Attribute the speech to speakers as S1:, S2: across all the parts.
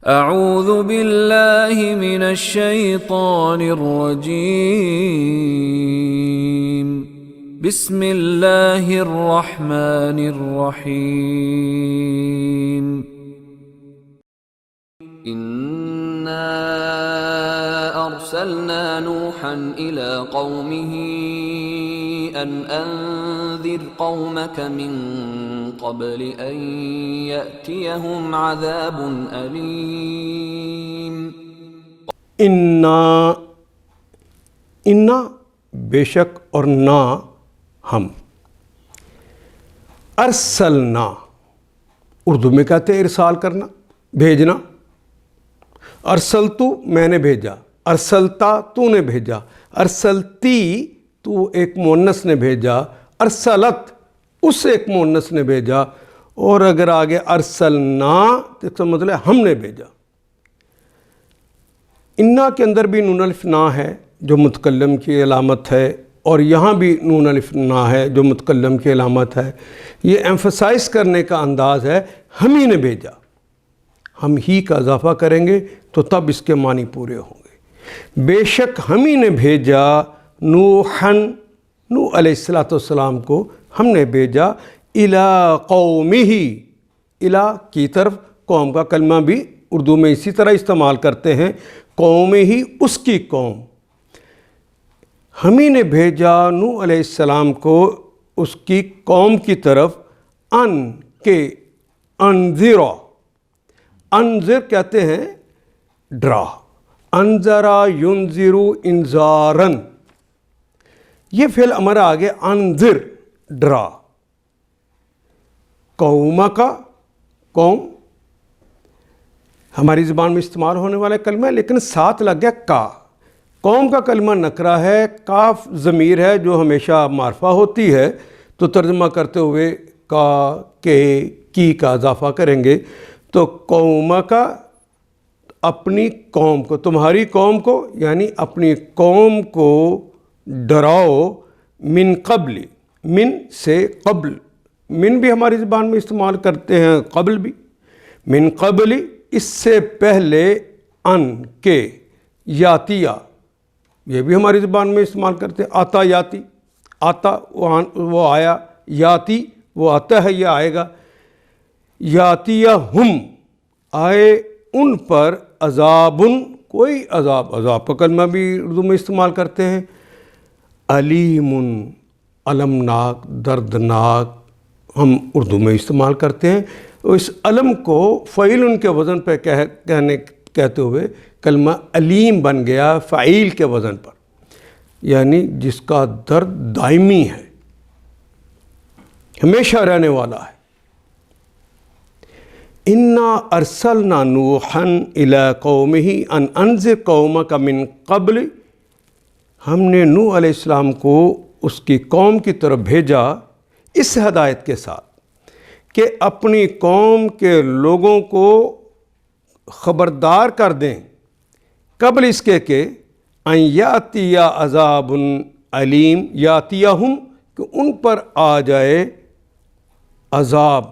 S1: اعوذ باللہ من الشیطان الرجیم بسم اللہ الرحمن الرحیم انا ارسلنا نوحا الى قومه ان انذر قومك من قبل ان يأتيهم عذاب علیم۔
S2: انا بے شک اور نا ہم، ارسلنا اردو میں کہتے ہیں ارسال کرنا، بھیجنا۔ ارسلتو میں نے بھیجا، ارسلتا تو نے بھیجا، ارسلتی تو ایک مؤنث نے بھیجا، ارسلت اس ایک مؤنث نے بھیجا، اور اگر آگے ارسلنا تو اس کا مطلب ہم نے بھیجا۔ انا کے اندر بھی نون الف نا ہے جو متکلم کی علامت ہے، اور یہاں بھی نون الف نا ہے جو متکلم کی علامت ہے۔ یہ ایمفسائز کرنے کا انداز ہے، ہم ہی نے بھیجا۔ ہم ہی کا اضافہ کریں گے تو تب اس کے معنی پورے ہوں گے۔ بے شک ہم ہی نے بھیجا نوحن، نوح علیہ السلام کو ہم نے بھیجا، الی قومہ، الی کی طرف، قوم کا کلمہ بھی اردو میں اسی طرح استعمال کرتے ہیں، قوم ہی اس کی قوم۔ ہم ہی نے بھیجا نوح علیہ السلام کو اس کی قوم کی طرف، ان کے انذر، انذر کہتے ہیں ڈرا، انذرا ینذرو انذارن، یہ فعل امر آگے انذر ڈرا، قوم کا قوم ہماری زبان میں استعمال ہونے والا کلمہ ہے، لیکن ساتھ لگ گیا کا۔ قوم کا کلمہ نکرہ ہے، کاف ضمیر ہے جو ہمیشہ معرفہ ہوتی ہے، تو ترجمہ کرتے ہوئے کا، کے، کی کا اضافہ کریں گے تو قوم کا اپنی قوم کو، تمہاری قوم کو یعنی اپنی قوم کو ڈراؤ، من قبل، من سے قبل، من بھی ہماری زبان میں استعمال کرتے ہیں، قبل بھی، من قبل اس سے پہلے، ان کے، یاتیہ یہ بھی ہماری زبان میں استعمال کرتے ہیں، آتا یاتی، آتا وہ آیا، یاتی وہ آتا ہے یا آئے گا، یاتیہ ہم آئے ان پر، عذابن کوئی عذاب، عذاب کا کلمہ بھی اردو میں استعمال کرتے ہیں، علیم المناک، دردناک ہم اردو میں استعمال کرتے ہیں۔ اس علم کو فعیل کے وزن پہ کہتے ہوئے کلمہ علیم بن گیا فعیل کے وزن پر، یعنی جس کا درد دائمی ہے، ہمیشہ رہنے والا ہے۔ انا ارسلنا نوحا الی قومہ ان انذر قومک من قبل، ہم نے نوح علیہ السلام کو اس کی قوم کی طرف بھیجا اس ہدایت کے ساتھ کہ اپنی قوم کے لوگوں کو خبردار کر دیں قبل اس کے کہ ان یاتی عذاب علیم، یاتیہم کہ ان پر آ جائے عذاب،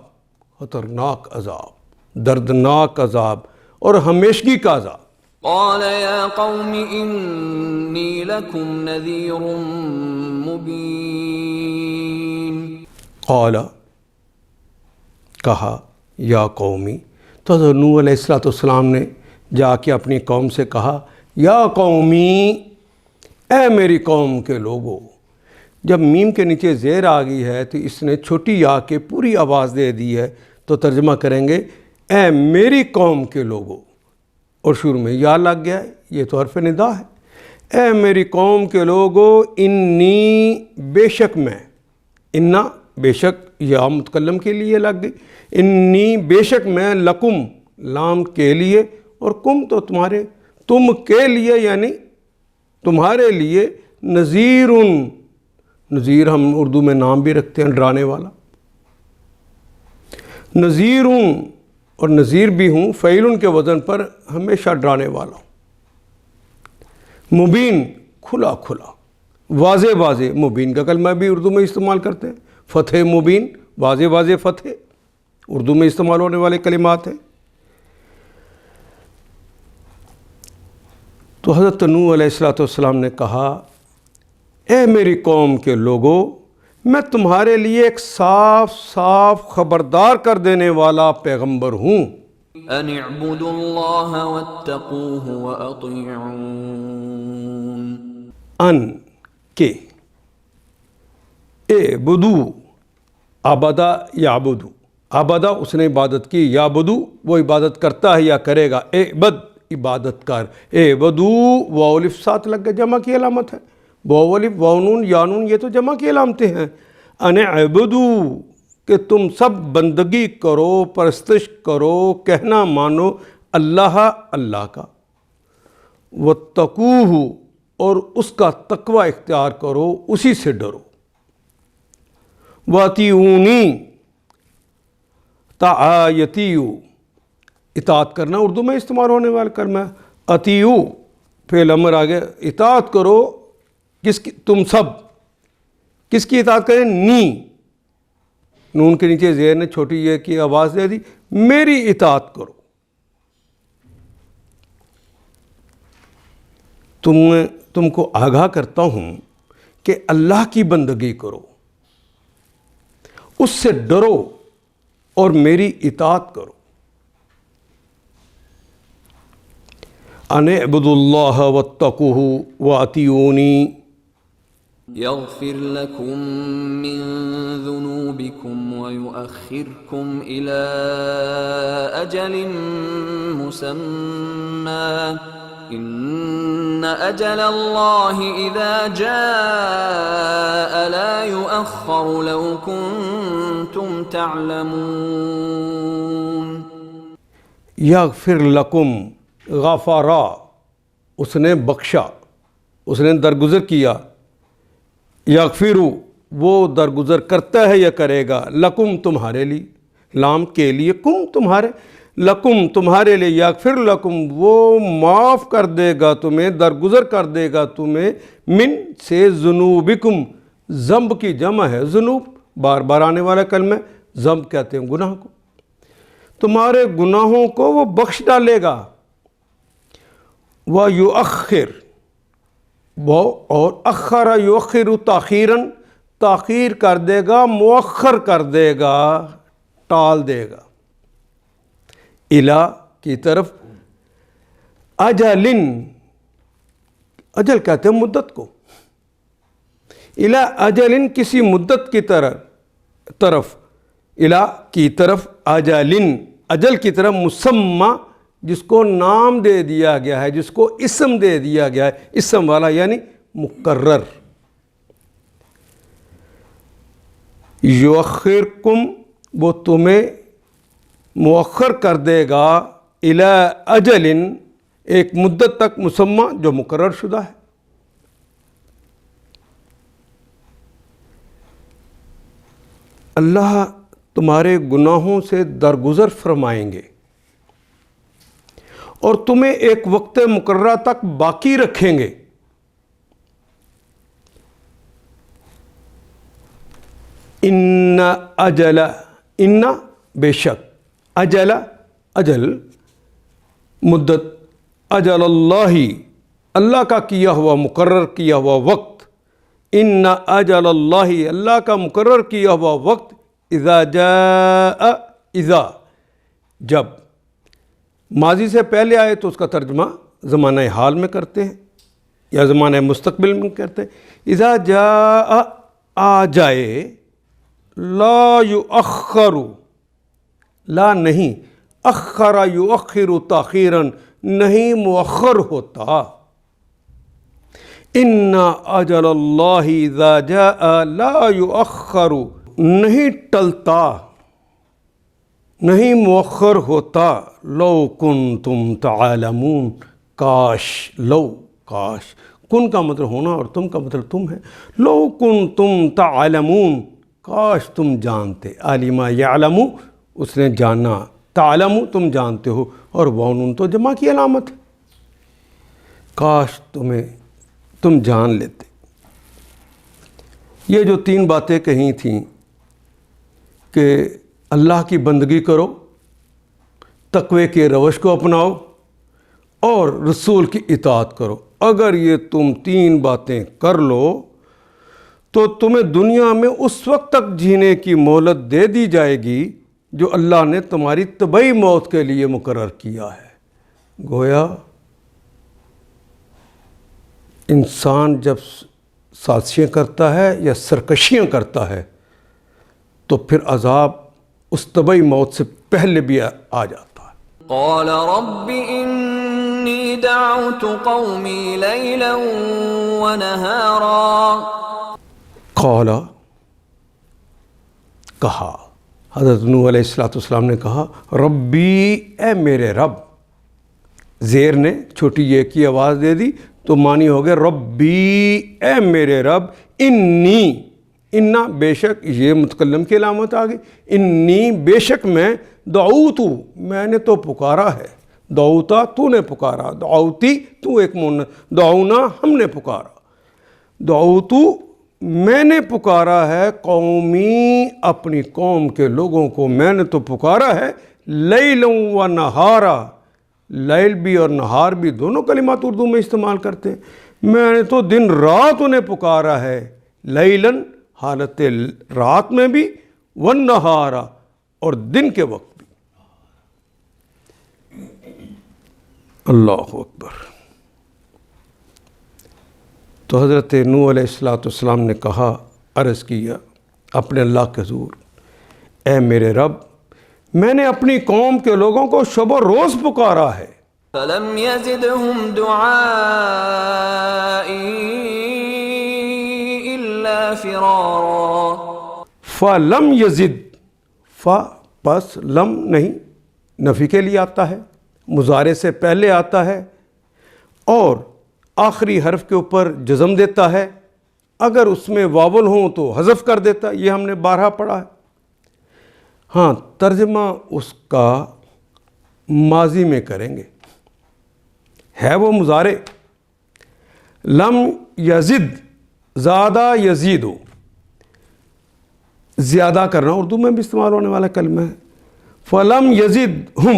S2: خطرناک عذاب، دردناک عذاب اور ہمیشگی کا عذاب۔
S1: قال یا قوم انی لکم نذیر مبین،
S2: قال کہا، یا قومی، تو حضرت نوح علیہ السلام نے جا کے اپنی قوم سے کہا، یا قومی، اے میری قوم کے لوگوں۔ جب میم کے نیچے زیر آ گئی ہے تو اس نے چھوٹی یا کے پوری آواز دے دی ہے، تو ترجمہ کریں گے اے میری قوم کے لوگوں، اور شروع میں یا لگ گیا ہے، یہ تو حرف ندا ہے۔ اے میری قوم کے لوگوں، انی بے شک میں، انا بے شک یا متکلم کے لیے لگ گئی، انی بے شک میں، لکم لام کے لیے، اور کم تو تمہارے، تم کے لیے یعنی تمہارے لیے، نذیر، نذیر ہم اردو میں نام بھی رکھتے ہیں ڈرانے والا، نذیر اور نذیر بھی ہوں، فعیل کے وزن پر ہمیشہ ڈرانے والا ہوں، مبین کھلا کھلا، واضح واضح، مبین کا کلمہ بھی اردو میں استعمال کرتے ہیں، فتح مبین، واضح واضح فتح اردو میں استعمال ہونے والے کلمات ہیں۔ تو حضرت نوح علیہ السلام نے کہا اے میری قوم کے لوگوں، میں تمہارے لیے ایک صاف صاف خبردار کر دینے والا پیغمبر ہوں۔
S1: ان اعبدوا اللہ واتقوہ واطیعون،
S2: ان کے اعبدو، عبدہ یعبدو، عبدہ اس نے عبادت کی، یعبدو وہ عبادت کرتا ہے یا کرے گا، اعبد عبادت کر، اعبدو واو الف ساتھ لگ گئے، جمع کی علامت ہے، واو الف واو نون یا نون یہ تو جمع کی علامتیں ہیں۔ ان اعبدو کہ تم سب بندگی کرو، پرستش کرو، کہنا مانو اللہ اللہ کا، واتقوہ اور اس کا تقوی اختیار کرو، اسی سے ڈرو، واطیعونی تعایتیو اطاعت کرنا اردو میں استعمال ہونے والا کلمہ ہے، اطیعو فعل امر آگے، اطاعت کرو کس کی؟ تم سب کس کی اطاعت کریں؟ نی نون کے نیچے زیر نے چھوٹی یہ کی آواز دے دی، میری اطاعت کرو۔ تم کو آگاہ کرتا ہوں کہ اللہ کی بندگی کرو، اس سے ڈرو اور میری اطاعت کرو۔ ان اعبدوا اللہ واتقوہ واطیعونی
S1: يغفر لكم من ذنوبكم ويؤخركم إلى أجل مسمى إن أجل الله إذا جاء لا يؤخر لو كنتم تعلمون۔
S2: یغفر لکم، غفرا اس نے بخشا، اس نے درگزر کیا، یغفرو وہ درگزر کرتا ہے یا کرے گا، لکم تمہارے لیے، لام کے لیے، کم تمہارے، لکم تمہارے لیے، یغفر لکم وہ معاف کر دے گا تمہیں، درگزر کر دے گا تمہیں، من سے ذنوبکم، ذنب کی جمع ہے ذنوب، بار بار آنے والا کلمہ ہے، ذنب کہتے ہیں گناہ کو، تمہارے گناہوں کو وہ بخش ڈالے گا، وَيُؤَخِّرُ وہ اور اخر یؤخر تاخیراً تاخیر کر دے گا، مؤخر کر دے گا، ٹال دے گا، الا کی طرف، اجلن اجل کہتے ہیں مدت کو، الا اجلن کسی مدت کی طرف، الا کی طرف، اجلن اجل کی طرف، مسمى جس کو نام دے دیا گیا ہے، جس کو اسم دے دیا گیا ہے، اسم والا یعنی مقرر، یؤخرکم وہ تمہیں مؤخر کر دے گا، الی اجل ایک مدت تک، مسمى جو مقرر شدہ ہے۔ اللہ تمہارے گناہوں سے درگزر فرمائیں گے اور تمہیں ایک وقت مقررہ تک باقی رکھیں گے۔ ان اجل، ان بے شک، اجل اجل مدت، اجل اللہ اللہ کا کیا ہوا مقرر کیا ہوا وقت، ان اجل اللہ اللہ کا مقرر کیا ہوا وقت، اذا جاء اذا جب، ماضی سے پہلے آئے تو اس کا ترجمہ زمانہ حال میں کرتے ہیں یا زمانہ مستقبل میں کرتے ہیں، اذا جاء آ جائے، لا یؤخر لا نہیں، اخر یؤخر تاخیراً نہیں مؤخر ہوتا، ان اجل اللہ اذا جاء لا یؤخر نہیں ٹلتا، نہیں مؤخر ہوتا، لو کنتم تعلمون کاش، لو کاش، کن کا مطلب ہونا اور تم کا مطلب تم ہے، لو کنتم تعلمون کاش تم جانتے، علم یعلم اس نے جانا، تعلم تم جانتے ہو، اور واو تو جمع کی علامت ہے، کاش تم جان لیتے۔ یہ جو تین باتیں کہی تھیں کہ اللہ کی بندگی کرو، تقوی کے روش کو اپناؤ اور رسول کی اطاعت کرو. اگر یہ تم 3 باتیں کر لو تو تمہیں دنیا میں اس وقت تک جینے کی مہلت دے دی جائے گی جو اللہ نے تمہاری طبعی موت کے لیے مقرر کیا ہے. گویا انسان جب سازشیں کرتا ہے یا سرکشیاں کرتا ہے تو پھر عذاب اس طبعی موت سے پہلے بھی آ جاتا ہے.
S1: قال رب انی دعوت قومی لیلا ونہارا.
S2: قال کہا، حضرت نوح علیہ السلام نے کہا ربی، اے میرے رب. زیر نے چھوٹی یہ کی آواز دے دی تو معنی ہو گیا ربی، اے میرے رب. انی، انا بے شک، یہ متکلم کی علامت آ گئی. انی بے شک میں، دعوتو میں نے تو پکارا ہے، دعوتا تو نے پکارا، دعوتی تو ایک دعونا ہم نے پکارا. دعوتو میں نے پکارا ہے، قومی اپنی قوم کے لوگوں کو میں نے تو پکارا ہے، لیلا و نہارا. لیل بھی اور نہار بھی دونوں کلمات اردو میں استعمال کرتے ہیں. میں نے تو دن رات انہیں پکارا ہے، لیلاً حالت رات میں بھی، والنہارا اور دن کے وقت بھی. اللہ اکبر. تو حضرت نوح علیہ السلام نے کہا، عرض کیا اپنے اللہ کے حضور، اے میرے رب، میں نے اپنی قوم کے لوگوں کو شب و روز پکارا ہے.
S1: فلم يزدهم دعائی الا فرارا.
S2: فلم یزد، پس لم نہیں، نفی کے لیے آتا ہے، مضارع سے پہلے آتا ہے اور آخری حرف کے اوپر جزم دیتا ہے. اگر اس میں واول ہوں تو حذف کر دیتا. یہ ہم نے بارہا پڑھا ہے. ہاں، ترجمہ اس کا ماضی میں کریں گے، ہے وہ مضارع. لم یزد، زیادہ یزیدو، زیادہ کرنا اردو میں بھی استعمال ہونے والا کلمہ ہے. فلم یزد ہم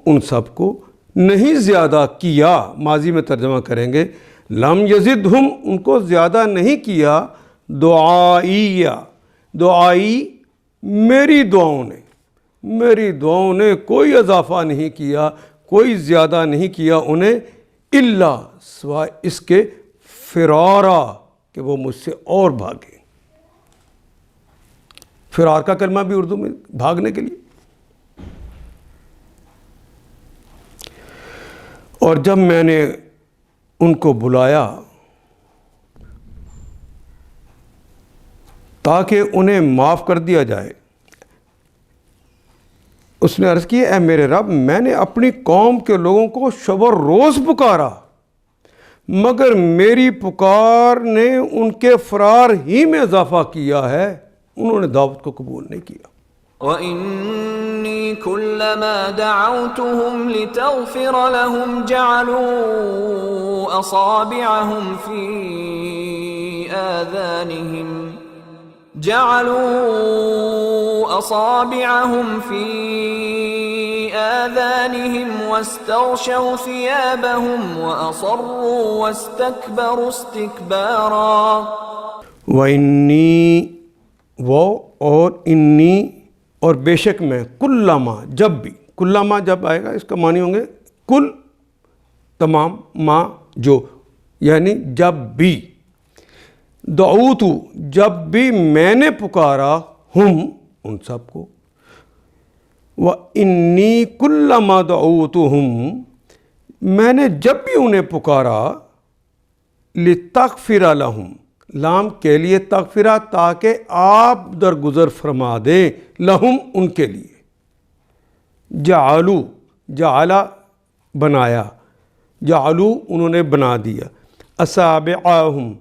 S2: ان سب کو نہیں زیادہ کیا. ماضی میں ترجمہ کریں گے، لم یزد ہم ان کو زیادہ نہیں کیا، دعائی میری دعاؤں نے کوئی اضافہ نہیں کیا، کوئی زیادہ نہیں کیا انہیں، الا سوائے اس کے فرارا کہ وہ مجھ سے اور بھاگے. فرار کا کلمہ بھی اردو میں بھاگنے کے لیے. اور جب میں نے ان کو بلایا تاکہ انہیں معاف کر دیا جائے، اس نے عرض کی، اے میرے رب، میں نے اپنی قوم کے لوگوں کو شب و روز پکارا، مگر میری پکار نے ان کے فرار ہی میں اضافہ کیا ہے، انہوں نے دعوت کو قبول نہیں کیا.
S1: وَإِنِّي كُلَّمَا دَعَوْتُهُمْ لِتَغْفِرَ لَهُمْ جَعَلُوا أَصَابِعَهُمْ فِي آذَانِهِمْ وَاسْتَغْشَوْا ثِيَابَهُمْ وَأَصَرُّوا وَاسْتَكْبَرُوا اسْتِكْبَارًا.
S2: وَإِنِّي، وہ اور انی اور بے شک میں، کلما جب بھی، کلما جب آئے گا اس کا معنی ہوں گے کل تمام، ما جو، یعنی جب بھی، دعوتو جب بھی میں نے پکارا، ہم ان سب کو، وَإِنِّي كُلَّمَا دَعَوْتُهُمْ میں نے جب بھی انہیں پکارا، لِتَغْفِرَ لَهُمْ لام کے لیے تغفرہ، تاکہ آپ درگزر فرما دیں، لہم ان کے لیے. جعلو، جعلا بنایا، جعلو انہوں نے بنا دیا. اصابعہم،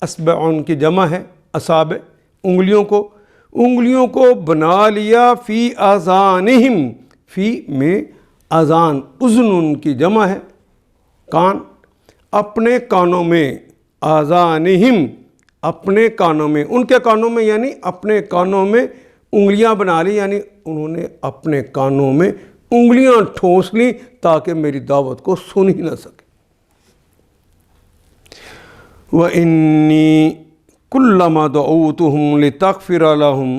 S2: اصبع ان کی جمع ہے، اصابع انگلیوں کو بنا لیا. فی آذانہم، فی میں اذان، اذن ان کی جمع ہے، کان، اپنے کانوں میں. آذانہم اپنے کانوں میں، ان کے کانوں میں، یعنی اپنے کانوں میں انگلیاں بنا لی، یعنی انہوں نے اپنے کانوں میں انگلیاں ٹھونس لیں تاکہ میری دعوت کو سن ہی نہ سکے۔ وَإِنِّي كُلَّمَا دَعَوْتُهُمْ لِتَغْفِرَ لَهُمْ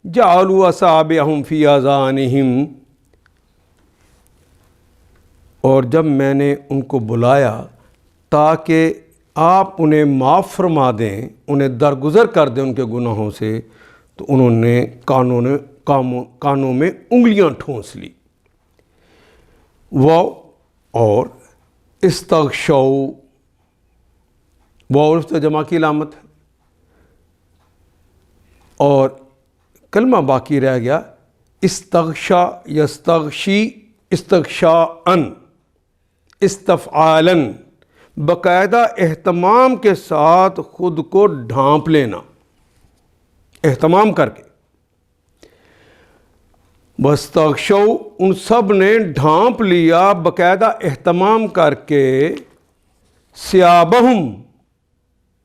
S2: جَعَلُوا أَصَابِعَهُمْ فِي آذَانِهِمْ، اور جب میں نے ان کو بلایا تاکہ آپ انہیں معاف فرما دیں، انہیں درگزر کر دیں ان کے گناہوں سے، تو انہوں نے کانوں میں انگلیاں ٹھونس لی۔ واو اور استغشوا، واو عرف جمع کی علامت ہے، اور کلمہ باقی رہ گیا استغشا یستغشی استغشاءً استفعالاً، باقاعدہ اہتمام کے ساتھ خود کو ڈھانپ لینا، اہتمام کر کے۔ واستغشوا، ان سب نے ڈھانپ لیا باقاعدہ اہتمام کر کے، ثیابہم،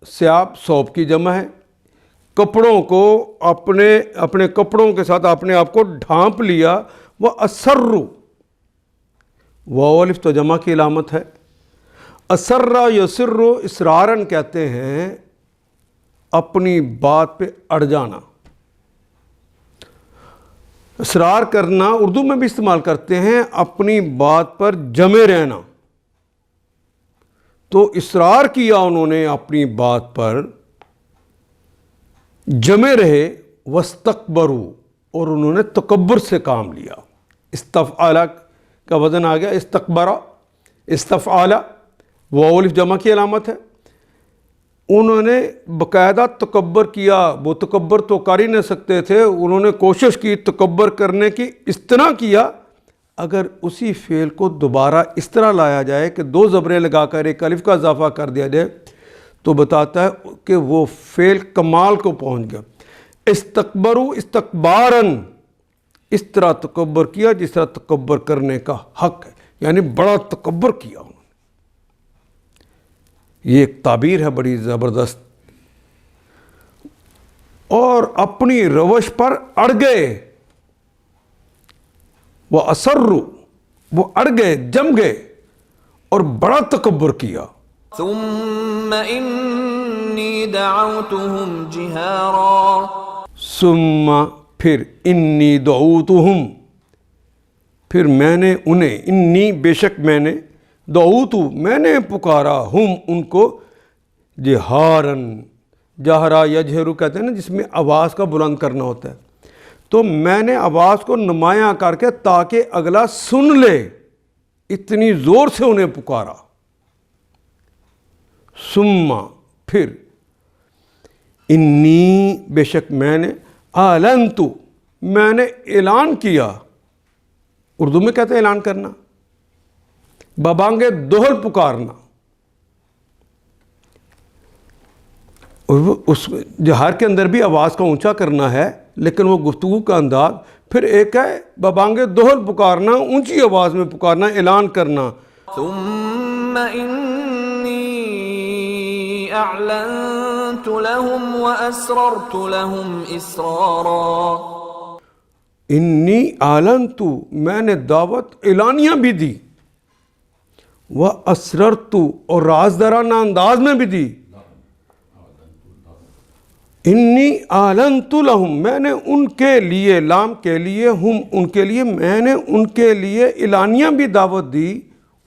S2: ثیاب ثوب کی جمع ہے، کپڑوں کو اپنے کپڑوں کے ساتھ اپنے آپ کو ڈھانپ لیا۔ وَأَسَرُّوا، واو الف تو جمع کی علامت ہے، اسرّ یسر اصراراً کہتے ہیں اپنی بات پہ اڑ جانا، اصرار کرنا اردو میں بھی استعمال کرتے ہیں، اپنی بات پر جمے رہنا۔ تو اصرار کیا انہوں نے اپنی بات پر، جمے رہے، واستکبروا، اور انہوں نے تکبر سے کام لیا۔ استفعال کا وزن آ گیا استکبرا، استفعال، واو الف جمع کی علامت ہے۔ انہوں نے باقاعدہ تکبر کیا، وہ تکبر تو کر ہی نہ سکتے تھے، انہوں نے کوشش کی تکبر کرنے کی، اس طرح کیا اگر اسی فعل کو دوبارہ اس طرح لایا جائے کہ دو زبریں لگا کر ایک الف کا اضافہ کر دیا جائے تو بتاتا ہے کہ وہ فعل کمال کو پہنچ گیا۔ استکبروا استکباراً، اس طرح تکبر کیا جس طرح تکبر کرنے کا حق ہے، یعنی بڑا تکبر کیا انہوں نے۔ یہ ایک تعبیر ہے بڑی زبردست، اور اپنی روش پر اڑ گئے۔ وہ اسروا، وہ اڑ گئے، جم گئے اور بڑا تکبر کیا۔
S1: ثم إني دعوتهم جهارا،
S2: ثم پھر انی دعوتہم، پھر میں نے انہیں، انی بے شک میں نے، دعوتو میں نے پکارا، ہم ان کو، جہارن، جہرا یجہرو کہتے ہیں نا جس میں آواز کا بلند کرنا ہوتا ہے، تو میں نے آواز کو نمایاں کر کے تاکہ اگلا سن لے، اتنی زور سے انہیں پکارا۔ ثم پھر، انی بے شک میں نے، اعلنت میں نے اعلان کیا، اردو میں کہتے ہیں اعلان کرنا، ببانگ دوہل پکارنا، اور اس جہار کے اندر بھی آواز کا اونچا کرنا ہے لیکن وہ گفتگو کا انداز، پھر ایک ہے ببانگ دوہل پکارنا، اونچی آواز میں پکارنا، اعلان کرنا۔
S1: ثم إني أعلنت لهم وأسررت لهم إسرارا،
S2: انی اعلنت میں نے دعوت اعلانیہ بھی دی، واسررت اور رازدارانہ انداز میں بھی دی۔ انی اعلنت لہم میں نے ان کے لیے، لام کے لیے، ہم ان کے لیے، میں نے ان کے لیے اعلانیہ بھی دعوت دی،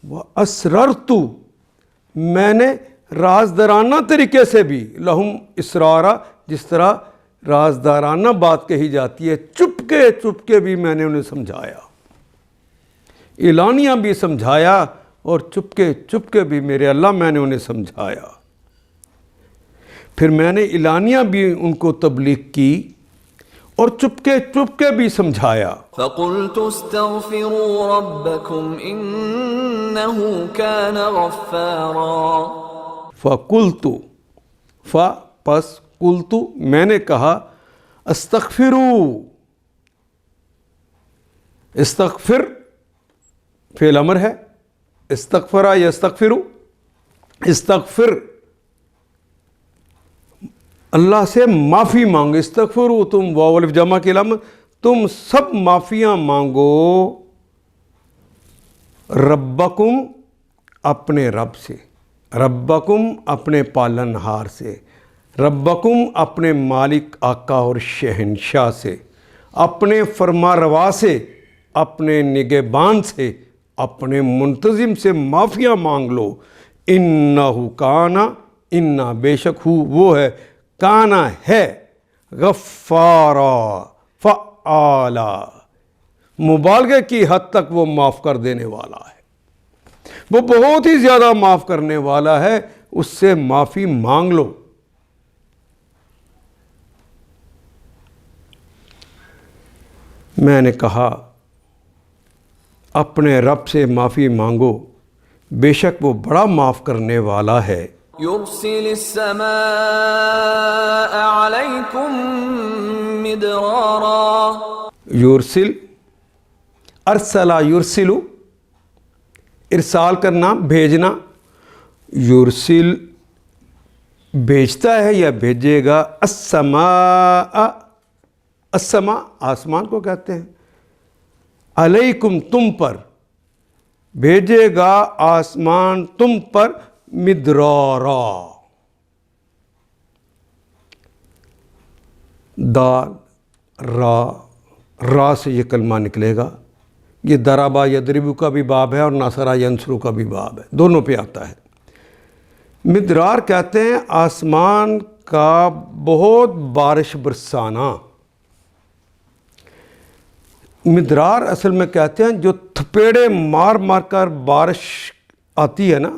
S2: واسررت میں نے رازدارانہ طریقے سے بھی، لہم اسرارا جس طرح رازدارانہ بات کہی جاتی ہے، چپ کے بھی میں نے انہیں سمجھایا، اعلانیہ بھی سمجھایا اور چپ کے بھی میرے اللہ میں نے انہیں سمجھایا۔ پھر میں نے اعلانیہ بھی ان کو تبلیغ کی اور چپ کے بھی سمجھایا۔
S1: فقلت استغفروا ربكم إنه كان غفارا،
S2: فقلت، پس قلت میں نے کہا، استغفروا، استغفر فعل امر ہے، استغفرا یستغفروا، استغفر اللہ سے معافی مانگو، استغفروا تم واو الف جمع کی علامت، تم سب معافیاں مانگو ربکم اپنے رب سے، ربکم اپنے پالن ہار سے، ربکم اپنے مالک آقا اور شہنشاہ سے، اپنے فرما روا سے، اپنے نگہبان سے، اپنے منتظم سے معافیاں مانگ لو۔ انہو کانا، انہ بے شک ہو وہ ہے، کانا ہے، غفارا فعالا، مبالغے کی حد تک وہ معاف کر دینے والا ہے، وہ بہت ہی زیادہ معاف کرنے والا ہے، اس سے معافی مانگ لو۔ میں نے کہا اپنے رب سے معافی مانگو، بے شک وہ بڑا معاف کرنے والا ہے۔
S1: يرسل السماء عليكم مدرارا،
S2: یورسل، ارسلہ یرسلو، ارسال کرنا، بھیجنا، یورسل بھیجتا ہے یا بھیجے گا، السماء، السماء آسمان کو کہتے ہیں، علیکم تم پر، بھیجے گا آسمان تم پر، مدرارا، دال را سے یہ کلمہ نکلے گا۔ یہ دربا یدربو کا بھی باب ہے اور نصرہ ینصرو کا بھی باب ہے، دونوں پہ آتا ہے۔ مدرار کہتے ہیں آسمان کا بہت بارش برسانا۔ مدرار اصل میں کہتے ہیں جو تھپیڑے مار مار کر بارش آتی ہے نا،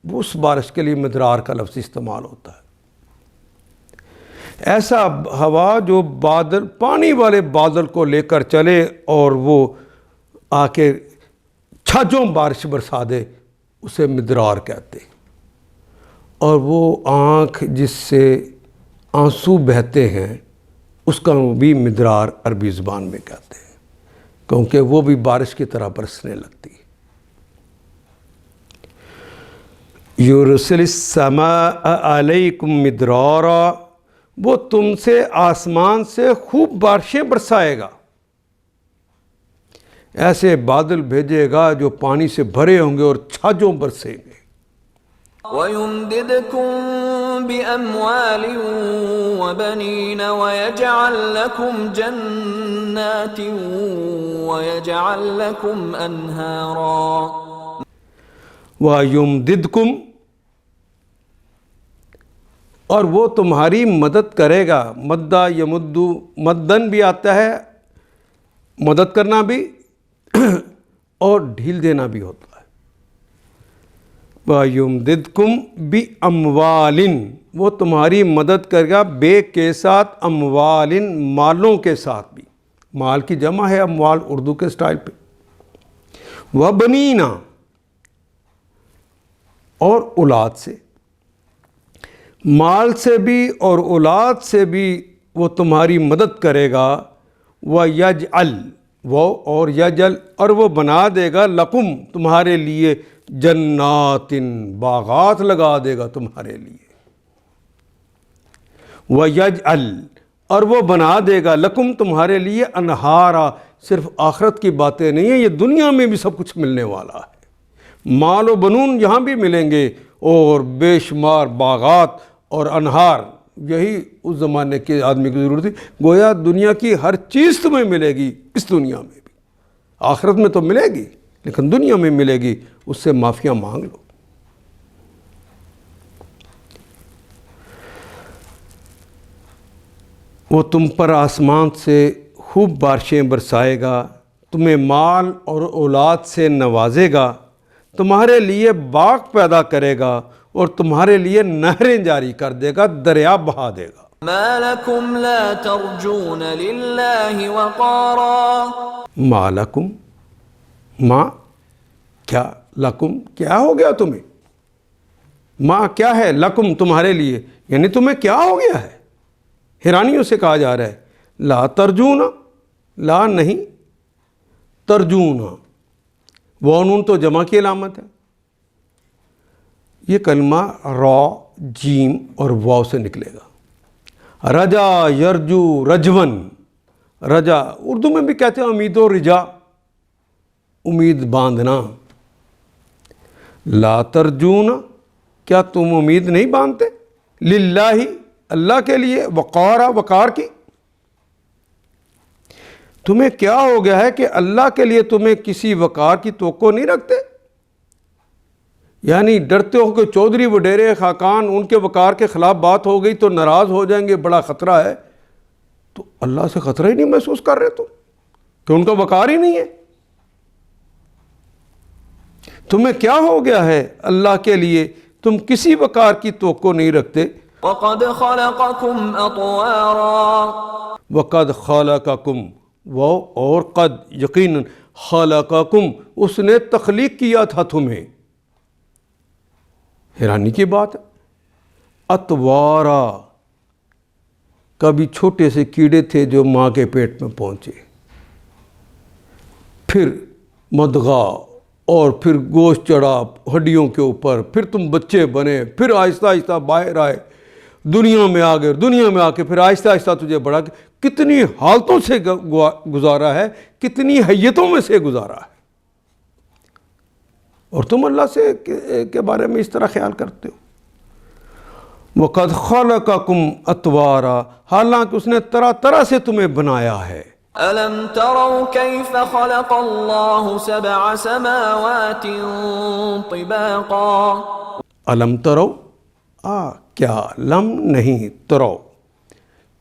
S2: وہ اس بارش کے لیے مدرار کا لفظ استعمال ہوتا ہے۔ ایسا ہوا جو بادل، پانی والے بادل کو لے کر چلے اور وہ آ کے چھاجوں بارش برسا دے، اسے مدرار کہتے ہیں۔ اور وہ آنکھ جس سے آنسو بہتے ہیں، اس کا بھی مدرار عربی زبان میں کہتے ہیں، کیونکہ وہ بھی بارش کی طرح برسنے لگتی ہے۔ یرسل السماء علیکم مدرارا، وہ تم سے آسمان سے خوب بارشیں برسائے گا، ایسے بادل بھیجے گا جو پانی سے بھرے ہوں گے اور چھاجوں برسیں گے۔
S1: وَيُمْدِدْكُمْ بِأَمْوَالٍ وَبَنِينَ وَيَجْعَلْ لَكُمْ جَنَّاتٍ وَيَجْعَلْ لَكُمْ أَنْهَارًا۔
S2: وَيُمْدِدْكُمْ، اور وہ تمہاری مدد کرے گا، مدّا یمدّو، مدن بھی آتا ہے، مدد کرنا بھی اور ڈھیل دینا بھی ہوتا ہے۔ وَيُمْدِدْكُمْ بِأَمْوَالٍ، وہ تمہاری مدد کرے گا بے کے ساتھ، اموالٍ مالوں کے ساتھ بھی، مال کی جمع ہے اموال اردو کے سٹائل پہ، وَبَنِينَ، اور اولاد سے، مال سے بھی اور اولاد سے بھی وہ تمہاری مدد کرے گا۔ وَيَجْعَلْ، وہ اور یجل، اور وہ بنا دے گا، لکم تمہارے لیے، جنات، باغات لگا دے گا تمہارے لیے۔ وَيَجْعَلْ، اور وہ بنا دے گا، لکم تمہارے لیے، انہارا، صرف آخرت کی باتیں نہیں ہیں، یہ دنیا میں بھی سب کچھ ملنے والا ہے، مال و بنون یہاں بھی ملیں گے، اور بے شمار باغات اور انہار، یہی اس زمانے کے آدمی کی ضرورت تھی، گویا دنیا کی ہر چیز تمہیں ملے گی، اس دنیا میں بھی، آخرت میں تو ملے گی لیکن دنیا میں ملے گی، اس سے معافیاں مانگ لو۔ وہ تم پر آسمان سے خوب بارشیں برسائے گا، تمہیں مال اور اولاد سے نوازے گا، تمہارے لیے باغ پیدا کرے گا اور تمہارے لیے نہریں جاری کر دے گا، دریا بہا دے گا۔
S1: ما لكم لا ترجون لله وقارا،
S2: ما لکم، ما کیا، لکم کیا ہو گیا تمہیں، ما کیا ہے، لکم تمہارے لیے، یعنی تمہیں کیا ہو گیا ہے، حیرانیوں سے کہا جا رہا ہے۔ لا ترجون، لا نہیں، ترجون، وہ نون تو جمع کی علامت ہے۔ یہ کلمہ را، جیم اور واو سے نکلے گا۔ رجا یرجو رجون، رجا اردو میں بھی کہتے ہیں امید و رجا، امید باندھنا، لا ترجون، کیا تم امید نہیں باندھتے، للہ، اللہ کے لیے، وقار کی؟ تمہیں کیا ہو گیا ہے کہ اللہ کے لیے تمہیں کسی وقار کی توقع نہیں رکھتے؟ یعنی ڈرتے ہو کہ چودھری وڈیرے خاقان ان کے وقار کے خلاف بات ہو گئی تو ناراض ہو جائیں گے، بڑا خطرہ ہے، تو اللہ سے خطرہ ہی نہیں محسوس کر رہے تم کہ ان کا وقار ہی نہیں ہے؟ تمہیں کیا ہو گیا ہے اللہ کے لیے تم کسی وقار کی توقع نہیں رکھتے؟
S1: وقد خلقكم اطوارا،
S2: وقد خلقکم، وہ اور قد یقیناً، خلقکم، اس نے تخلیق کیا تھا تمہیں۔ حیرانی کی بات ہے، اطوارا، کبھی چھوٹے سے کیڑے تھے جو ماں کے پیٹ میں پہنچے، پھر مدغا، اور پھر گوشت چڑھا ہڈیوں کے اوپر، پھر تم بچے بنے، پھر آہستہ آہستہ باہر آئے، دنیا میں آ گئے، دنیا میں آ کے پھر آہستہ آہستہ تجھے بڑھا کے کتنی حالتوں سے گزارا ہے، کتنی حیتوں میں سے گزارا ہے، اور تم اللہ سے کے بارے میں اس طرح خیال کرتے ہو۔ وَقَدْ خَلَقَكُمْ أَطْوَارًا، حالانکہ اس نے طرح طرح سے تمہیں بنایا ہے۔
S1: أَلَمْ تَرَوْا كَيْفَ خَلَقَ اللَّهُ سَبْعَ سَمَاوَاتٍ طِبَاقًا،
S2: الم ترو، کیا لم نہیں، ترو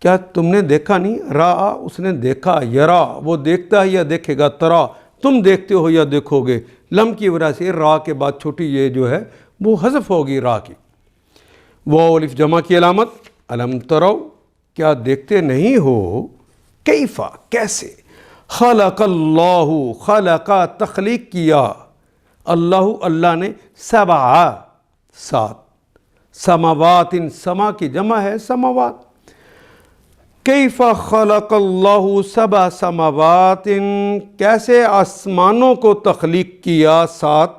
S2: کیا تم نے دیکھا نہیں، را اس نے دیکھا، یرا وہ دیکھتا ہے یا دیکھے گا، ترا تم دیکھتے ہو یا دیکھو گے، لم کی وجہ سے را کے بعد چھوٹی یہ جو ہے وہ حذف ہوگی را کی، وہ الف جمع کی علامت، الم ترو کیا دیکھتے نہیں ہو، کیفا کیسے، خلق اللہ، خلقا تخلیق کیا، اللہ نے، سبع سات، سماوات، سما کی جمع ہے سماوات، کیفا خلق اللہ سبع سماوات، کیسے آسمانوں کو تخلیق کیا سات،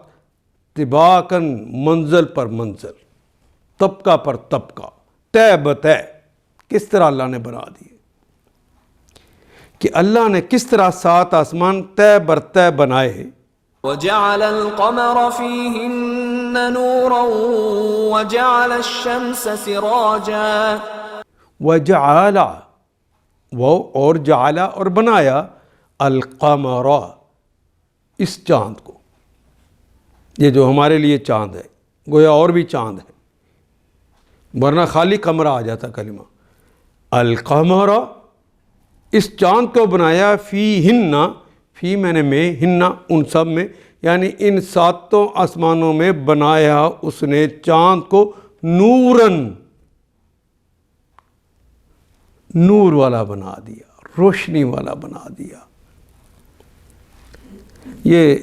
S2: طباقاً منزل پر منزل، طبقہ پر طبقہ، طے بطے، کس طرح اللہ نے بنا دیے، کہ اللہ نے کس طرح سات آسمان طے بر طے بنائے۔
S1: وَجَعَلَ الْقَمَرَ فِيهِنَّ نُورًا وَجَعَلَ الشَّمْسَ سِرَاجًا،
S2: وَجَعَلَ، وہ اور جعل اور بنایا، القمر اس چاند کو، یہ جو ہمارے لیے چاند ہے، گویا اور بھی چاند ہے، ورنہ خالی قمر آ جاتا کلمہ، القمر اس چاند کو بنایا، فیہن، فی میں نے میں، ہن ان سب میں، یعنی ان ساتوں آسمانوں میں بنایا اس نے چاند کو، نوراً، نور والا بنا دیا، روشنی والا بنا دیا۔ یہ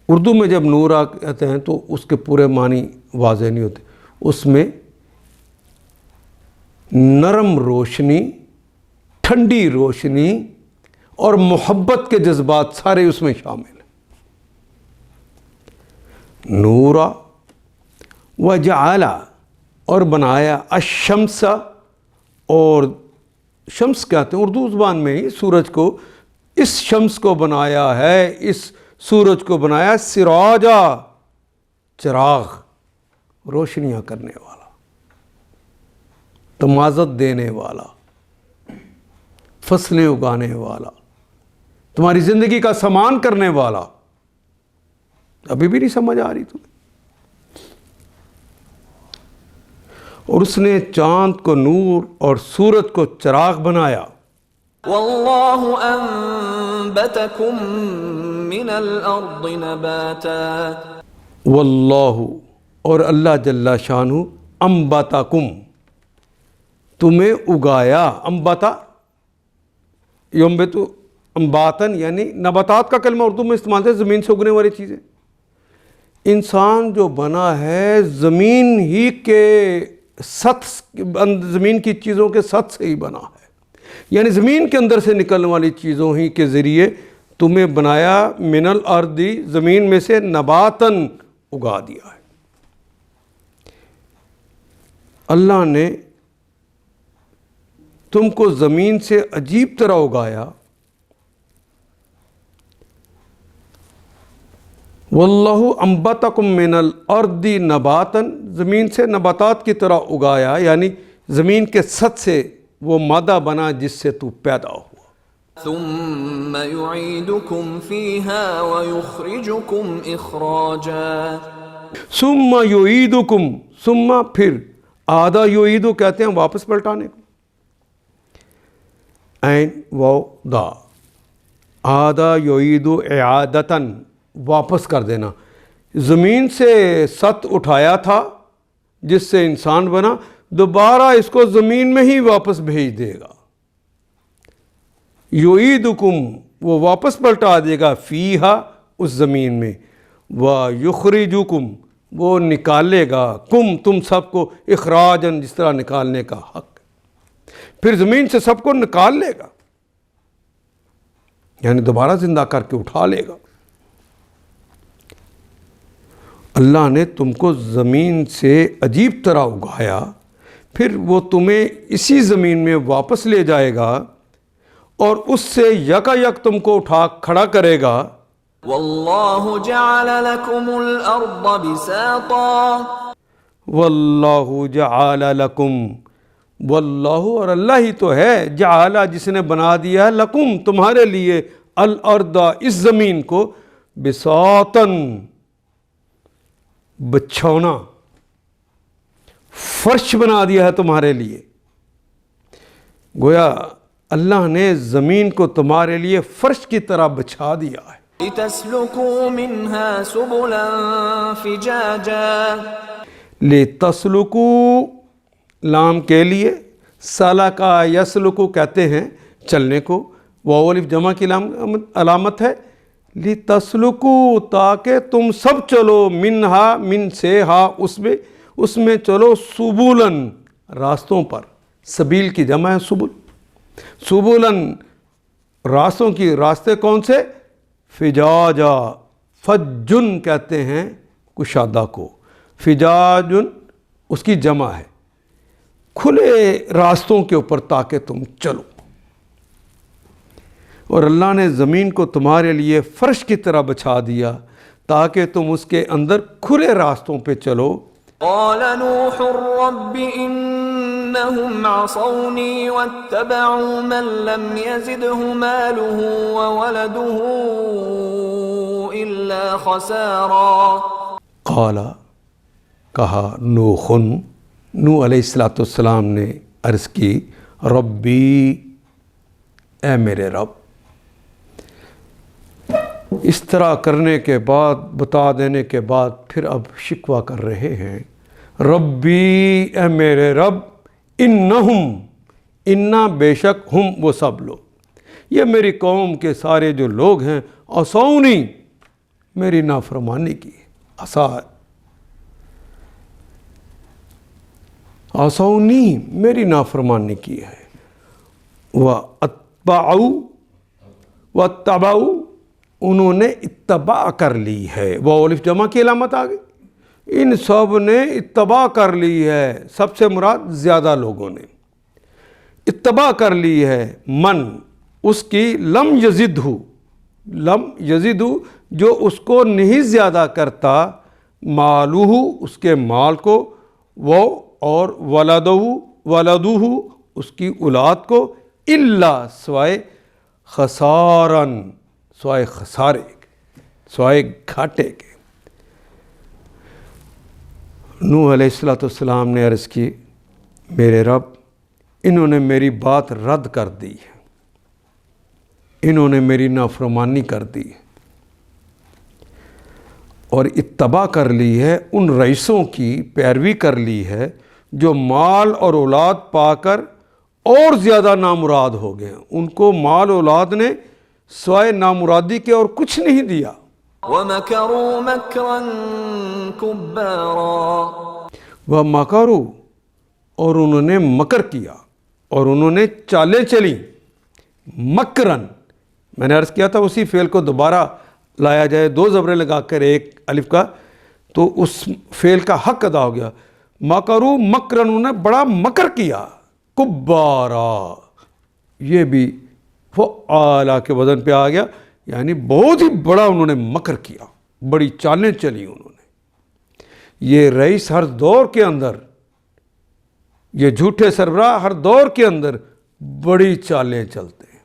S2: اردو میں جب نورا کہتے ہیں تو اس کے پورے معنی واضح نہیں ہوتے، اس میں نرم روشنی، ٹھنڈی روشنی اور محبت کے جذبات سارے اس میں شامل ہیں۔ نورا، وجعل اور بنایا، الشمس، اور شمس کہتے ہیں اردو زبان میں ہی سورج کو، اس شمس کو بنایا ہے، اس سورج کو بنایا، سراجا چراغ، روشنیاں کرنے والا، تمازت دینے والا، فصلیں اگانے والا، تمہاری زندگی کا سامان کرنے والا۔ ابھی بھی نہیں سمجھ آ رہی تمہیں؟ اور اس نے چاند کو نور اور سورج کو چراغ بنایا۔
S1: وَاللَّهُ أَنبَتَكُم مِّنَ الْأَرْضِ نَبَاتًا،
S2: واللہ، اور اللہ جل شانہ، انبتکم، تمہیں اگایا، انبتا ینبتو انباتن، یعنی نباتات کا کلمہ اردو میں استعمال ہے، زمین سے اگنے والی چیزیں۔ انسان جو بنا ہے زمین ہی کے سطح، زمین کی چیزوں کے سطح سے ہی بنا ہے، یعنی زمین کے اندر سے نکلنے والی چیزوں ہی کے ذریعے تمہیں بنایا، من الارض، زمین میں سے، نباتن اگا دیا ہے۔ اللہ نے تم کو زمین سے عجیب طرح اگایا، واللہ انبتکم من الارض نباتن، زمین سے نباتات کی طرح اگایا، یعنی زمین کے سط سے وہ مادہ بنا جس سے تو پیدا ہوا۔
S1: ثم يعيدكم فيها ويخرجكم اخراجا۔
S2: ثم یعیدکم، ثم پھر، آدھا یعیدو کہتے ہیں واپس پلٹانے کو، عین واو دا، آدھا یعیدو اعادتن، واپس کر دینا۔ زمین سے سط اٹھایا تھا جس سے انسان بنا، دوبارہ اس کو زمین میں ہی واپس بھیج دے گا۔ یعیدکم، وہ واپس پلٹا دے گا، فیہا، اس زمین میں، ویخرجکم، وہ نکالے گا، کم، تم سب کو، اخراجن، جس طرح نکالنے کا حق، پھر زمین سے سب کو نکال لے گا، یعنی دوبارہ زندہ کر کے اٹھا لے گا۔ اللہ نے تم کو زمین سے عجیب طرح اگایا، پھر وہ تمہیں اسی زمین میں واپس لے جائے گا اور اس سے یکا یک تم کو اٹھا کھڑا کرے گا۔
S1: واللہ جعل لکم الارض بساطا۔
S2: واللہ جعل لکم، واللہ، اور اللہ ہی تو ہے، جعل، جس نے بنا دیا ہے، لکم، تمہارے لیے، الارض، اس زمین کو، بساطن، بچھونا، فرش بنا دیا ہے تمہارے لیے۔ گویا اللہ نے زمین کو تمہارے لیے فرش کی طرح بچھا دیا ہے۔
S1: لتسلکوا منها سبلا فجاجا۔
S2: لتسلکوا، لام کے لیے، سلکا یسلکو کہتے ہیں چلنے کو، واو الف جمع کی علامت ہے۔ لتسلکوا، تاکہ تم سب چلو، منہا، من سے، ہا، اس میں چلو، سبولن، راستوں پر، سبیل کی جمع ہے سبل، سبولن، راستوں کی، راستے کون سے؟ فجاجا، فجن کہتے ہیں کشادہ کو، فجاجن اس کی جمع ہے، کھلے راستوں کے اوپر تاکہ تم چلو۔ اور اللہ نے زمین کو تمہارے لیے فرش کی طرح بچھا دیا تاکہ تم اس کے اندر کھلے راستوں پہ چلو۔
S1: قال نوح رب انہم عصونی واتبعوا من لم یزدہ مالہ وولدہ الا خسارا۔
S2: قال، کہا، نوح علیہ السلام نے عرض کی، ربی، اے میرے رب۔ اس طرح کرنے کے بعد، بتا دینے کے بعد، پھر اب شکوہ کر رہے ہیں، ربی، اے میرے رب، انہم، انا، بے شک، ہم، وہ سب لوگ، یہ میری قوم کے سارے جو لوگ ہیں، عصونی، میری نافرمانی کی، عصونی، میری نافرمانی کی ہے، واتبعوا، انہوں نے اتباع کر لی ہے، وہ الف جمع کی علامت آ گئی، ان سب نے اتباع کر لی ہے، سب سے مراد زیادہ لوگوں نے اتباع کر لی ہے، من، اس کی، لم یزدہ، جو اس کو نہیں زیادہ کرتا، مالہ، اس کے مال کو، وہ، اور ولدہ، اس کی اولاد کو، الا، سوائے، خسارن، سوائے خسارے کے، سوائے گھاٹے کے۔ نوح علیہ السلام نے عرض کی، میرے رب، انہوں نے میری بات رد کر دی ہے، انہوں نے میری نافرمانی کر دی ہے اور اتباع کر لی ہے، ان رئیسوں کی پیروی کر لی ہے جو مال اور اولاد پا کر اور زیادہ نامراد ہو گئے، ان کو مال اولاد نے سوائے نامرادی کے اور کچھ نہیں دیا۔
S1: وَمَكَرُوا مَكْرًا كُبَّارًا۔
S2: وَمَكَرُوا، اور انہوں نے مکر کیا اور انہوں نے چالیں چلیں، مکرن، میں نے عرض کیا تھا اسی فعل کو دوبارہ لایا جائے، دو زبریں لگا کر ایک الف کا، تو اس فعل کا حق ادا ہو گیا۔ مکروا مکرن، انہوں نے بڑا مکر کیا، کبارا، یہ بھی فعالا کے وزن پہ آ گیا، یعنی بہت ہی بڑا انہوں نے مکر کیا۔ بڑی چالیں چلی انہوں نے. یہ رئیس ہر دور کے اندر، یہ جھوٹے سربراہ ہر دور کے اندر بڑی چالیں چلتے ہیں.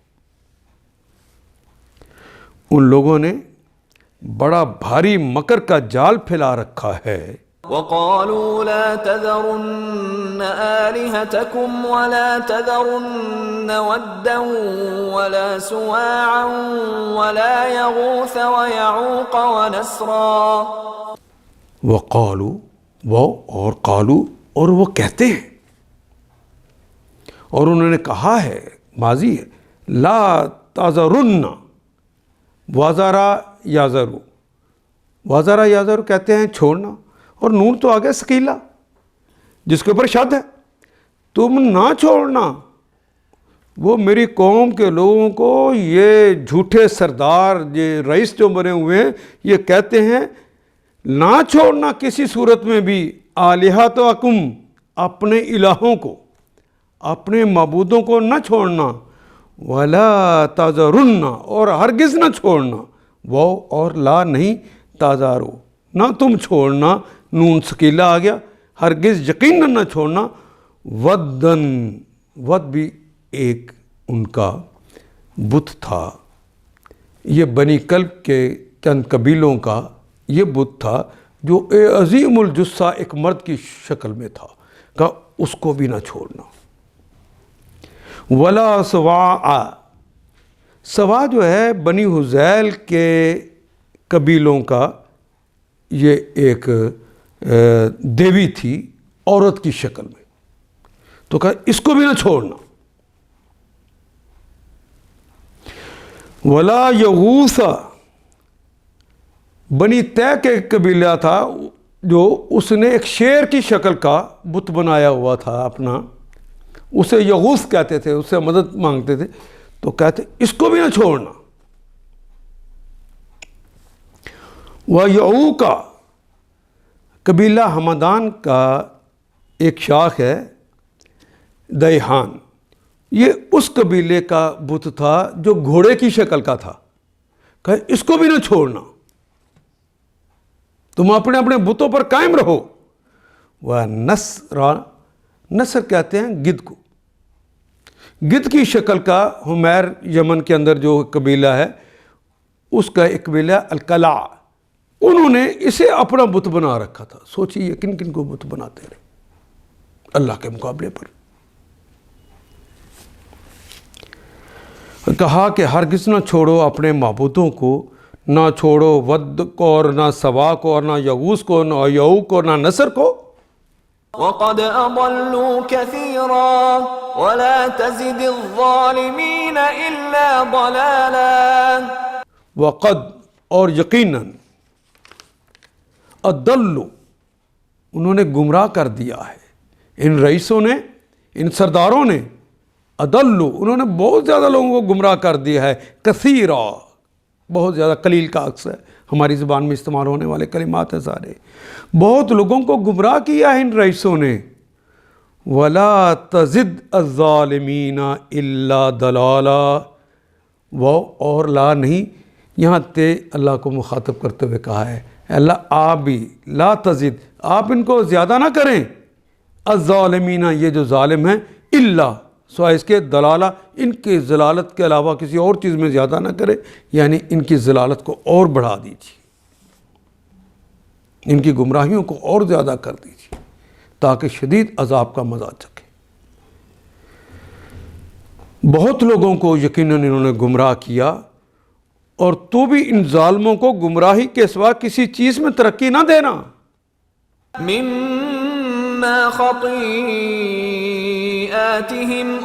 S2: ان لوگوں نے بڑا بھاری مکر کا جال پھیلا رکھا ہے.
S1: وقالوا لا تذرن آلهتكم ولا تذرن ودا ولا سواعا ولا يغوث ويعوق ونسرا.
S2: وقالوا، اور قالوا، اور وہ کہتے ہیں، اور انہوں نے کہا ہے، ماضی ہے، لا تذرن، وزرا یازرو، وزرا یازرو کہتے ہیں چھوڑنا، اور نون تو آگے ثقیلہ جس کے اوپر شد ہے، تم نہ چھوڑنا. وہ میری قوم کے لوگوں کو یہ جھوٹے سردار، یہ رئیس جو بنے ہوئے ہیں، یہ کہتے ہیں نہ چھوڑنا کسی صورت میں بھی آلہتکم، اپنے الہوں کو، اپنے معبودوں کو نہ چھوڑنا، ولا تذرن، اور ہرگز نہ چھوڑنا، وہ اور لا نہیں، تازارو، نہ تم چھوڑنا، نون ثقیلہ آ گیا، ہرگز یقیناً نہ چھوڑنا، ودن، ود بھی ایک ان کا بت تھا. یہ بنی کلب کے چند قبیلوں کا یہ بت تھا جو عظیم الجثہ ایک مرد کی شکل میں تھا، کہ اس کو بھی نہ چھوڑنا. ولا سواع، سوا جو ہے بنی حذیل کے قبیلوں کا یہ ایک دیوی تھی عورت کی شکل میں، تو کہا اس کو بھی نہ چھوڑنا. ولا یغوث، بنی طے کے قبیلہ تھا جو اس نے ایک شیر کی شکل کا بت بنایا ہوا تھا اپنا، اسے یغوث کہتے تھے، اس سے مدد مانگتے تھے، تو کہتے اس کو بھی نہ چھوڑنا. وَيَعُوقَ، قبیلہ ہمدان کا ایک شاخ ہے دیہان، یہ اس قبیلے کا بت تھا جو گھوڑے کی شکل کا تھا، کہ اس کو بھی نہ چھوڑنا، تم اپنے اپنے بتوں پر قائم رہو. وہ نصر کہتے ہیں گدھ کو، گدھ کی شکل کا حمیر یمن کے اندر جو قبیلہ ہے اس کا ایک قبیلہ القلع، انہوں نے اسے اپنا بت بنا رکھا تھا. سوچیے کن کن کو بت بناتے رہے اللہ کے مقابلے پر. کہا کہ ہرگز نہ چھوڑو اپنے معبودوں کو، نہ چھوڑو ود کو، اور نہ سوا کو، اور نہ یغوث کو، نہ یعوق کو، نہ نصر کو.
S1: وقد أضلوا كثيرا ولا تزد الظالمين إلا ضلالا.
S2: وقد، اور یقیناً، اضلوا، انہوں نے گمراہ کر دیا ہے، ان رئیسوں نے، ان سرداروں نے، اضلوا، انہوں نے بہت زیادہ لوگوں کو گمراہ کر دیا ہے. کثیرا، بہت زیادہ، قلیل کا عکس ہے، ہماری زبان میں استعمال ہونے والے کلمات ہیں سارے. بہت لوگوں کو گمراہ کیا ہے ان رئیسوں نے. ولا تزد الظالمین الا ضلالا، وہ اور لا نہیں، یہاں تے اللہ کو مخاطب کرتے ہوئے کہا ہے، اللہ آپ بھی، لا تزد، آپ ان کو زیادہ نہ کریں، الظالمین، یہ جو ظالم ہیں، الا، سوائے اس کے، دلالہ، ان کی ضلالت کے علاوہ کسی اور چیز میں زیادہ نہ کرے، یعنی ان کی ضلالت کو اور بڑھا دیجیے، ان کی گمراہیوں کو اور زیادہ کر دیجیے تاکہ شدید عذاب کا مزہ چکے. بہت لوگوں کو یقیناً انہوں نے گمراہ کیا، اور تو بھی ان ظالموں کو گمراہی کے سوا کسی چیز میں ترقی نہ دینا.
S1: مما خطيئاتهم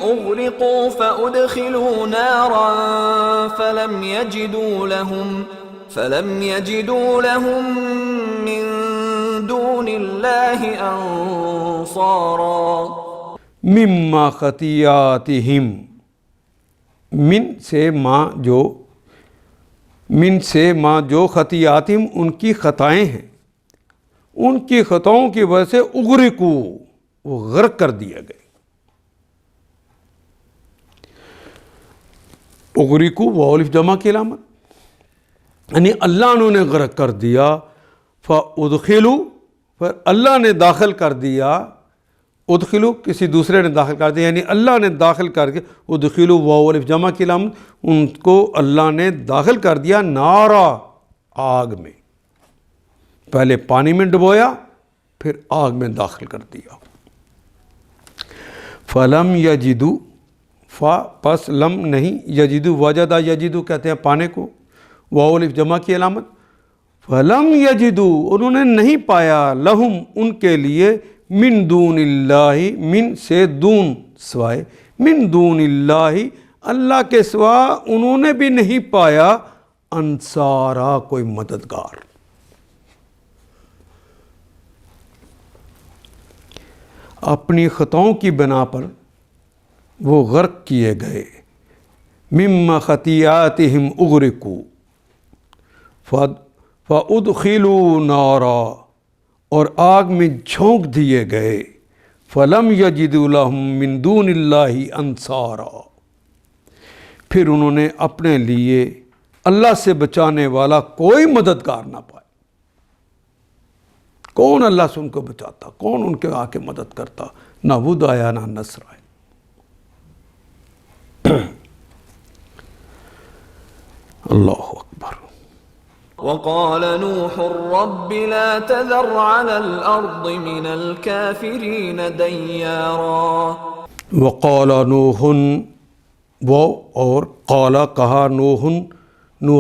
S1: أغرقوا فأدخلوا نارا فلم يجدوا لهم من دون الله أنصارا.
S2: مما خطیاتہم، من سے ما جو خطیاتہم، ان کی خطائیں ہیں، ان کی خطاؤں کی وجہ سے اغرقو، وہ غرق کر دیا گئے. اغرقو وہ الف جمع کی علامت، یعنی اللہ نے انہیں غرق کر دیا. فادخلوا، پھر اللہ نے داخل کر دیا. ادخلو کسی دوسرے نے داخل کر دیا، یعنی اللہ نے داخل کر کے ادخلو واو الف جمع کی علامت، ان کو اللہ نے داخل کر دیا نارا، آگ میں. پہلے پانی میں ڈبویا، پھر آگ میں داخل کر دیا. فلم یجدو، پس لم نہیں، یجدو وجدہ یجدو کہتے ہیں پانے کو، واو الف جمع کی علامت. فلم یجدو، انہوں نے نہیں پایا، لہم ان کے لیے، من دون اللہ، من سے دون سوائے، من دون اللہ اللہ کے سوا انہوں نے بھی نہیں پایا، انصارا کوئی مددگار. اپنی خطاؤں کی بنا پر وہ غرق کیے گئے. مما خطیاتہم اغرقوا فادخلوا نارا، اور آگ میں جھونک دیے گئے. فلم یجدوا لہم من دون اللہ انصارا، پھر انہوں نے اپنے لیے اللہ سے بچانے والا کوئی مددگار نہ پایا. کون اللہ سے ان کو بچاتا، کون ان کے آ کے مدد کرتا؟ نہ ود آیا نہ نصر آیا. اللہ اکبر.
S1: وقال نوح رب لا تذر على الأرض من الكافرين ديارا.
S2: وقال نوح، وہ اور قال کہا، نوح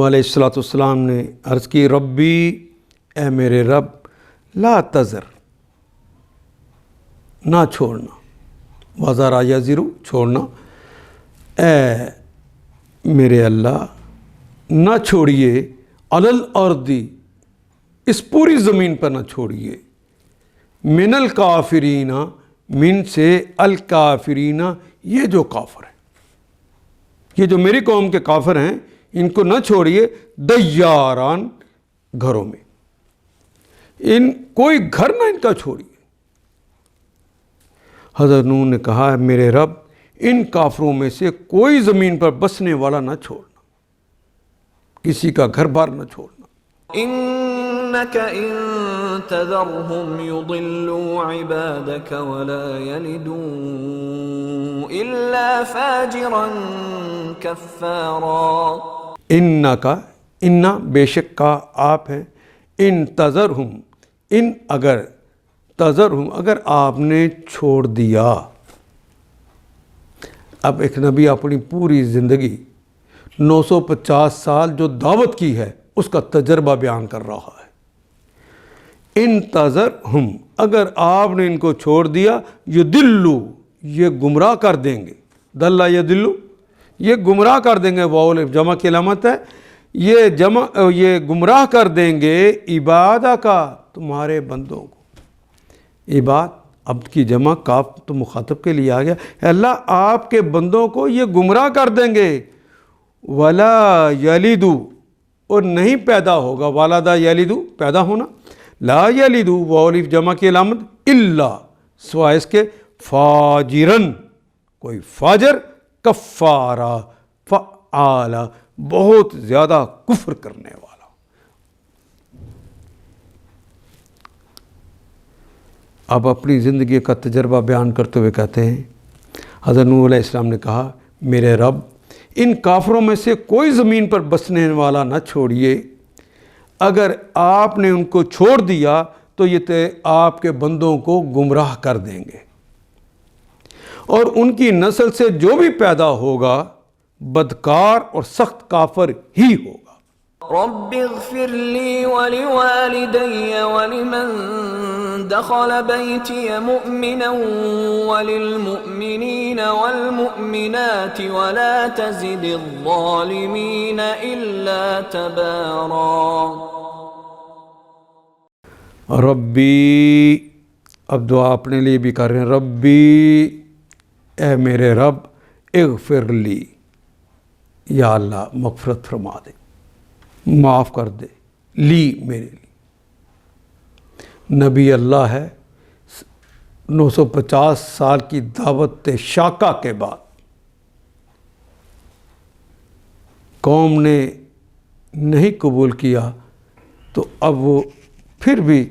S2: علیہ السلام نے عرض کی، ربی اے میرے رب، لا تذر نہ چھوڑنا، وزارہ یزرو چھوڑنا، اے میرے اللہ نہ چھوڑیے، علی الارض اس پوری زمین پر نہ چھوڑیے، من الکافرین، من سے الکافرین یہ جو کافر ہیں، یہ جو میری قوم کے کافر ہیں ان کو نہ چھوڑیے، دیاران گھروں میں، ان کوئی گھر نہ ان کا چھوڑیے. حضرت نوح نے کہا، میرے رب ان کافروں میں سے کوئی زمین پر بسنے والا نہ چھوڑنا، کسی کا گھر بار نہ چھوڑنا.
S1: انك ان تذرهم يضلوا عبادك ولا يلدوا الا فاجرا كفارا. ان
S2: بے شک کا آپ ہے، ان تذرہم، ان اگر تذرہم اگر آپ نے چھوڑ دیا. اب ایک نبی اپنی پوری زندگی 950 سال جو دعوت کی ہے اس کا تجربہ بیان کر رہا ہے. ان تذرہم اگر آپ نے ان کو چھوڑ دیا، یدلو یہ گمراہ کر دیں گے، دلہ یدلو یہ گمراہ کر دیں گے، واو الف جمع کی علامت ہے، یہ گمراہ کر دیں گے، عبادہ کا تمہارے بندوں کو. عباد عبد کی جمع، کاف تو مخاطب کے لیے آ گیا، اے اللہ آپ کے بندوں کو یہ گمراہ کر دیں گے. ولا یلدو اور نہیں پیدا ہوگا، والدہ یلدو پیدا ہونا، لا یلدو واو الف جمع کی علامت، الا سوائے اس کے، فاجرن کوئی فاجر، کفارا فعالا بہت زیادہ کفر کرنے والا. اب اپنی زندگی کا تجربہ بیان کرتے ہوئے کہتے ہیں، حضرت نوح علیہ السلام نے کہا، میرے رب ان کافروں میں سے کوئی زمین پر بسنے والا نہ چھوڑیے، اگر آپ نے ان کو چھوڑ دیا تو یہ آپ کے بندوں کو گمراہ کر دیں گے، اور ان کی نسل سے جو بھی پیدا ہوگا بدکار اور سخت کافر ہی ہوگا.
S1: رب اغفر لي ولوالدي ولمن دخل بيتي مؤمنا وللمؤمنين والمؤمنات ولا تزد الظالمين إلا تبارا.
S2: ربی، اب دعا اپنے لیے بھی کر رہے ہیں، ربی اے میرے رب، اغفر لی یا اللہ مغفرت فرما دے، معاف کر دے، لی میرے لیے. نبی اللہ ہے، 950 سال کی دعوت شاکہ کے بعد قوم نے نہیں قبول کیا تو اب وہ پھر بھی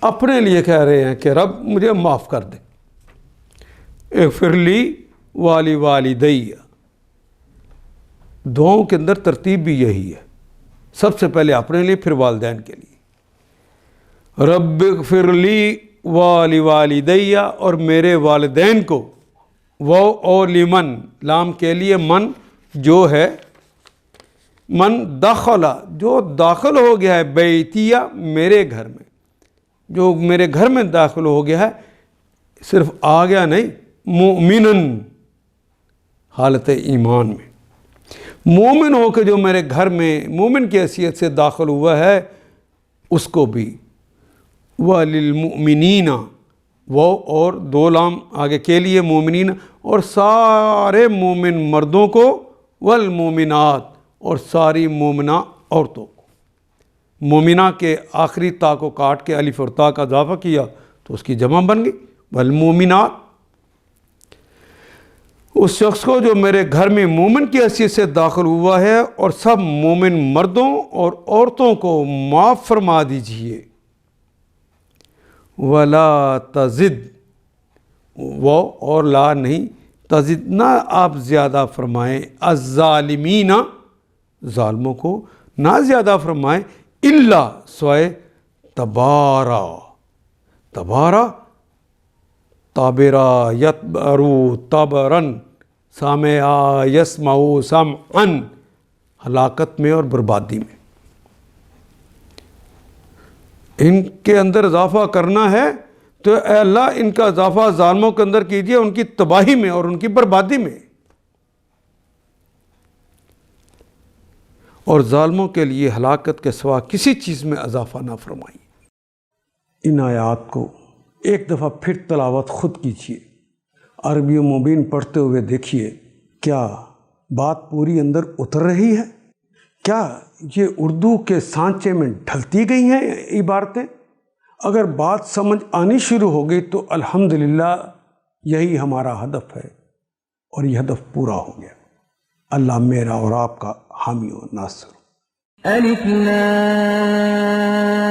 S2: اپنے لیے کہہ رہے ہیں کہ رب مجھے معاف کر دے. اغفر لی والی والدیہ، دعاؤں کے اندر ترتیب بھی یہی ہے، سب سے پہلے اپنے لیے پھر والدین کے لیے. رب اغفر لی والی والدیہ، اور میرے والدین کو، وہ اور لمن، لام کے لیے من جو ہے، من دخل جو داخل ہو گیا ہے، بیتیہ میرے گھر میں، جو میرے گھر میں داخل ہو گیا ہے، صرف آ گیا نہیں، مومنن حالت ایمان میں، مومن ہو کے جو میرے گھر میں مومن کی حیثیت سے داخل ہوا ہے، اس کو بھی. وَلِلْمُؤْمِنِينَ، وہ اور دو لام آگے کے لیے مومنین، اور سارے مومن مردوں کو، والمومنات، اور ساری مومنہ عورتوں کو. مومنہ کے آخری تا کو کاٹ کے الف اور تا کا اضافہ کیا تو اس کی جمع بن گئی والمومنات. اس شخص کو جو میرے گھر میں مومن کی حیثیت سے داخل ہوا ہے، اور سب مومن مردوں اور عورتوں کو معاف فرما دیجئے. وَلَا تَزِدْ، وہ اور لا نہیں، تزد نہ آپ زیادہ فرمائیں، الظالمین ظالموں کو نہ زیادہ فرمائیں، الا سوائے تبارا، تبارا تابرا یتبرو تبرن، سامعا یسمعو سمعن، ہلاکت میں اور بربادی میں. ان کے اندر اضافہ کرنا ہے تو اے اللہ ان کا اضافہ ظالموں کے اندر کیجئے، ان کی تباہی میں اور ان کی بربادی میں. اور ظالموں کے لیے ہلاکت کے سوا کسی چیز میں اضافہ نہ فرمائیے. ان آیات کو ایک دفعہ پھر تلاوت خود کیجیے، عربی مبین پڑھتے ہوئے دیکھیے کیا بات پوری اندر اتر رہی ہے، کیا یہ اردو کے سانچے میں ڈھلتی گئی ہیں عبارتیں. اگر بات سمجھ آنی شروع ہو گئی تو الحمدللہ یہی ہمارا ہدف ہے، اور یہ ہدف پورا ہو گیا. اللہ میرا اور آپ کا حامی و ناصر.
S1: الف لام